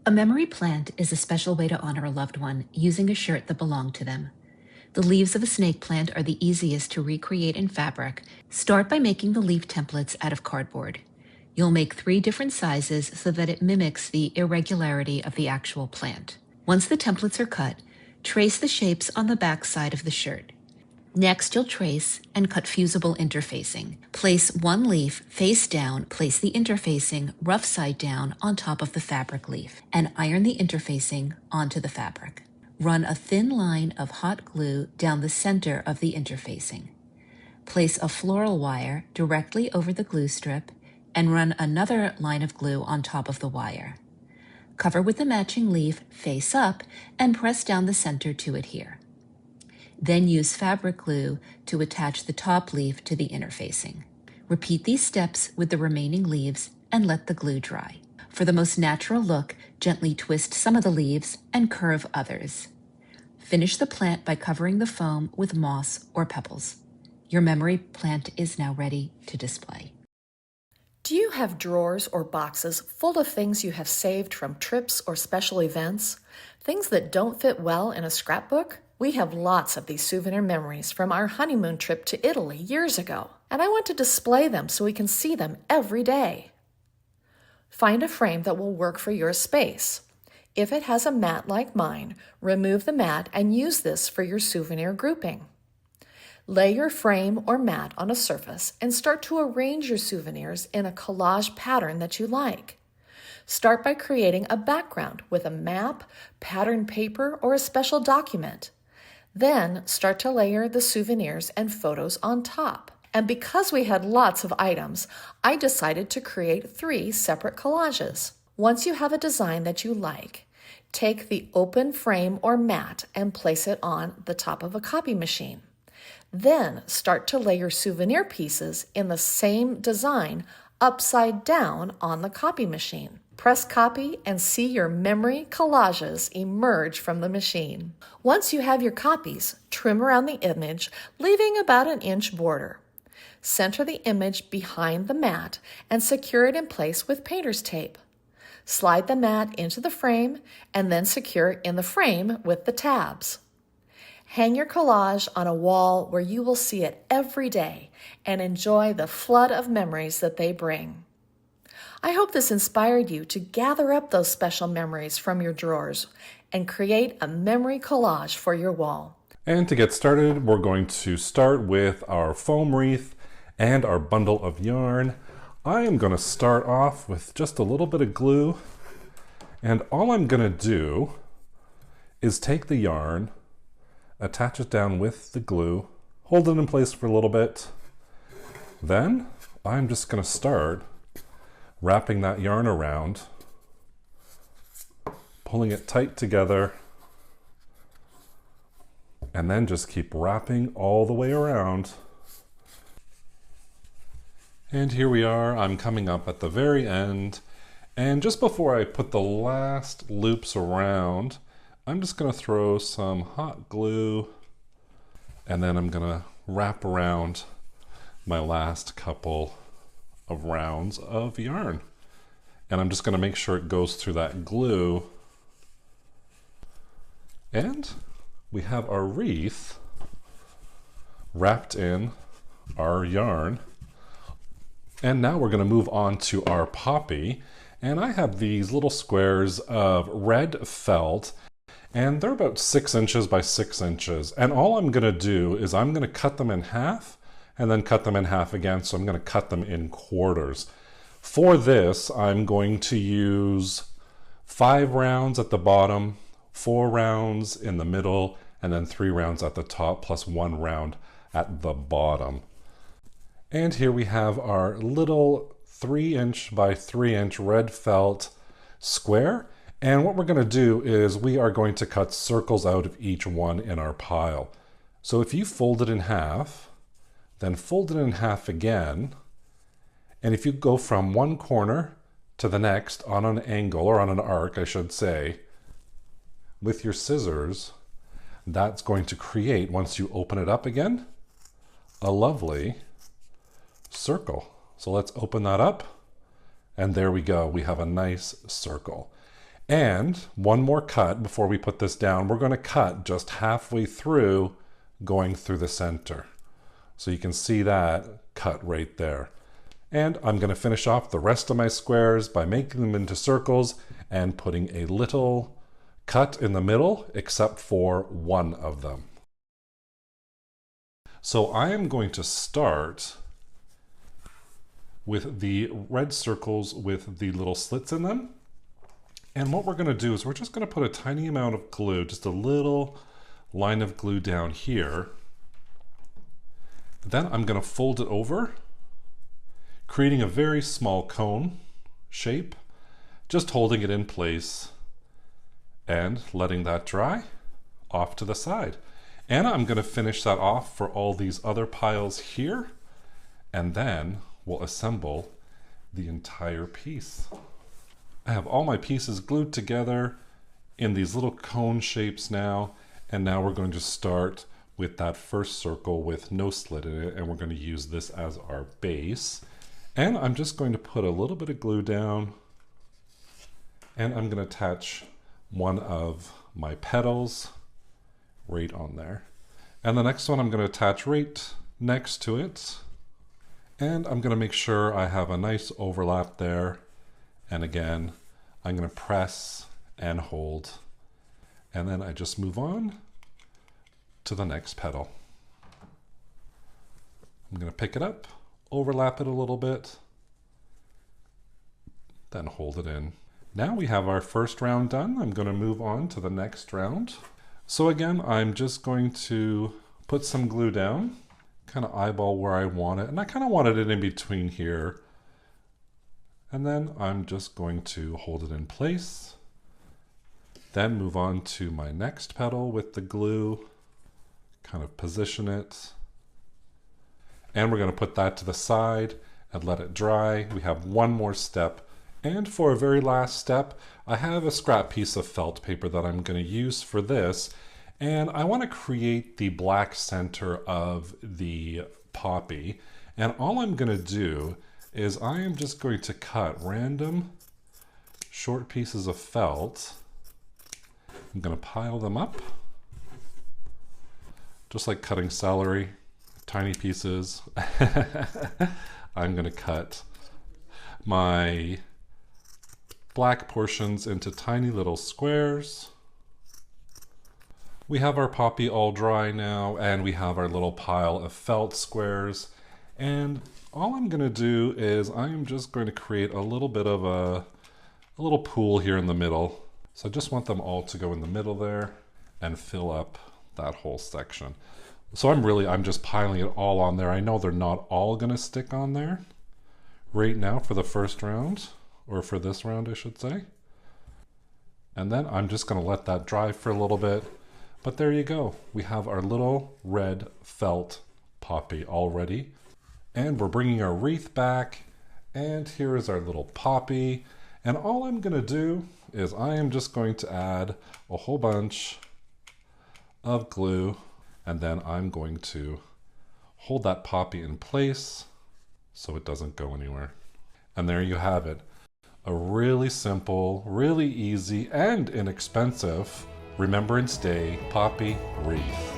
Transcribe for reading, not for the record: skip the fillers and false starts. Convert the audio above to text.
A memory plant is a special way to honor a loved one using a shirt that belonged to them. The leaves of a snake plant are the easiest to recreate in fabric. Start by making the leaf templates out of cardboard. You'll make 3 different sizes so that it mimics the irregularity of the actual plant. Once the templates are cut, trace the shapes on the back side of the shirt. Next, you'll trace and cut fusible interfacing. Place one leaf face down, place the interfacing rough side down on top of the fabric leaf, and iron the interfacing onto the fabric. Run a thin line of hot glue down the center of the interfacing. Place a floral wire directly over the glue strip and run another line of glue on top of the wire. Cover with the matching leaf face up and press down the center to adhere. Then use fabric glue to attach the top leaf to the interfacing. Repeat these steps with the remaining leaves and let the glue dry. For the most natural look, gently twist some of the leaves and curve others. Finish the plant by covering the foam with moss or pebbles. Your memory plant is now ready to display. Do you have drawers or boxes full of things you have saved from trips or special events? Things that don't fit well in a scrapbook? We have lots of these souvenir memories from our honeymoon trip to Italy years ago, and I want to display them so we can see them every day. Find a frame that will work for your space. If it has a mat like mine, remove the mat and use this for your souvenir grouping. Lay your frame or mat on a surface and start to arrange your souvenirs in a collage pattern that you like. Start by creating a background with a map, pattern paper, or a special document. Then start to layer the souvenirs and photos on top. And because we had lots of items, I decided to create 3 separate collages. Once you have a design that you like, take the open frame or mat and place it on the top of a copy machine. Then start to lay your souvenir pieces in the same design upside down on the copy machine. Press copy and see your memory collages emerge from the machine. Once you have your copies, trim around the image, leaving about an inch border. Center the image behind the mat and secure it in place with painter's tape. Slide the mat into the frame and then secure in the frame with the tabs. Hang your collage on a wall where you will see it every day and enjoy the flood of memories that they bring. I hope this inspired you to gather up those special memories from your drawers and create a memory collage for your wall. And to get started, we're going to start with our foam wreath and our bundle of yarn. I am going to start off with just a little bit of glue, and all I'm going to do is take the yarn, attach it down with the glue, hold it in place for a little bit. Then I'm just going to start wrapping that yarn around, pulling it tight together, and then just keep wrapping all the way around. And here we are, I'm coming up at the very end, and just before I put the last loops around, I'm just going to throw some hot glue, and then I'm going to wrap around my last couple of rounds of yarn. And I'm just going to make sure it goes through that glue. And we have our wreath wrapped in our yarn. And now we're going to move on to our poppy. And I have these little squares of red felt, and they're about 6 inches by 6 inches. And all I'm going to do is I'm going to cut them in half and then cut them in half again. So I'm going to cut them in quarters. For this, I'm going to use 5 rounds at the bottom, 4 rounds in the middle, and then 3 rounds at the top, plus 1 round at the bottom. And here we have our little 3-inch by 3-inch red felt square. And what we're going to do is we are going to cut circles out of each one in our pile. So if you fold it in half, then fold it in half again, and if you go from one corner to the next on an angle, or on an arc I should say, with your scissors, that's going to create, once you open it up again, a lovely circle. So let's open that up, and there we go, we have a nice circle. And one more cut before we put this down. We're going to cut just halfway through, going through the center. So you can see that cut right there. And I'm going to finish off the rest of my squares by making them into circles and putting a little cut in the middle, except for one of them. So I am going to start with the red circles with the little slits in them. And what we're going to do is we're just going to put a tiny amount of glue, just a little line of glue down here. Then I'm going to fold it over, creating a very small cone shape, just holding it in place and letting that dry off to the side. And I'm going to finish that off for all these other piles here, and then we'll assemble the entire piece. I have all my pieces glued together in these little cone shapes now, and now we're going to start with that first circle with no slit in it, and we're going to use this as our base. And I'm just going to put a little bit of glue down, and I'm going to attach one of my petals right on there. And the next one I'm going to attach right next to it. And I'm going to make sure I have a nice overlap there. And again, I'm going to press and hold. And then I just move on to the next petal. I'm going to pick it up, overlap it a little bit, then hold it in. Now we have our first round done. I'm going to move on to the next round. So again, I'm just going to put some glue down, kind of eyeball where I want it. And I kind of wanted it in between here. And then I'm just going to hold it in place. Then move on to my next petal with the glue, kind of position it. And we're going to put that to the side and let it dry. We have one more step. And for a very last step, I have a scrap piece of felt paper that I'm going to use for this. And I want to create the black center of the poppy. And all I'm going to do is I am just going to cut random short pieces of felt. I'm going to pile them up, just like cutting celery, tiny pieces. I'm going to cut my black portions into tiny little squares. We have our poppy all dry now, and we have our little pile of felt squares. And all I'm going to do is I am just going to create a little bit of a little pool here in the middle. So I just want them all to go in the middle there and fill up that whole section. So I'm just piling it all on there. I know they're not all going to stick on there right now for the first round, or for this round, I should say. And then I'm just going to let that dry for a little bit. But there you go. We have our little red felt poppy all ready. And we're bringing our wreath back. And here is our little poppy. And all I'm going to do is I am just going to add a whole bunch of glue. And then I'm going to hold that poppy in place so it doesn't go anywhere. And there you have it. A really simple, really easy, and inexpensive Remembrance Day poppy wreath.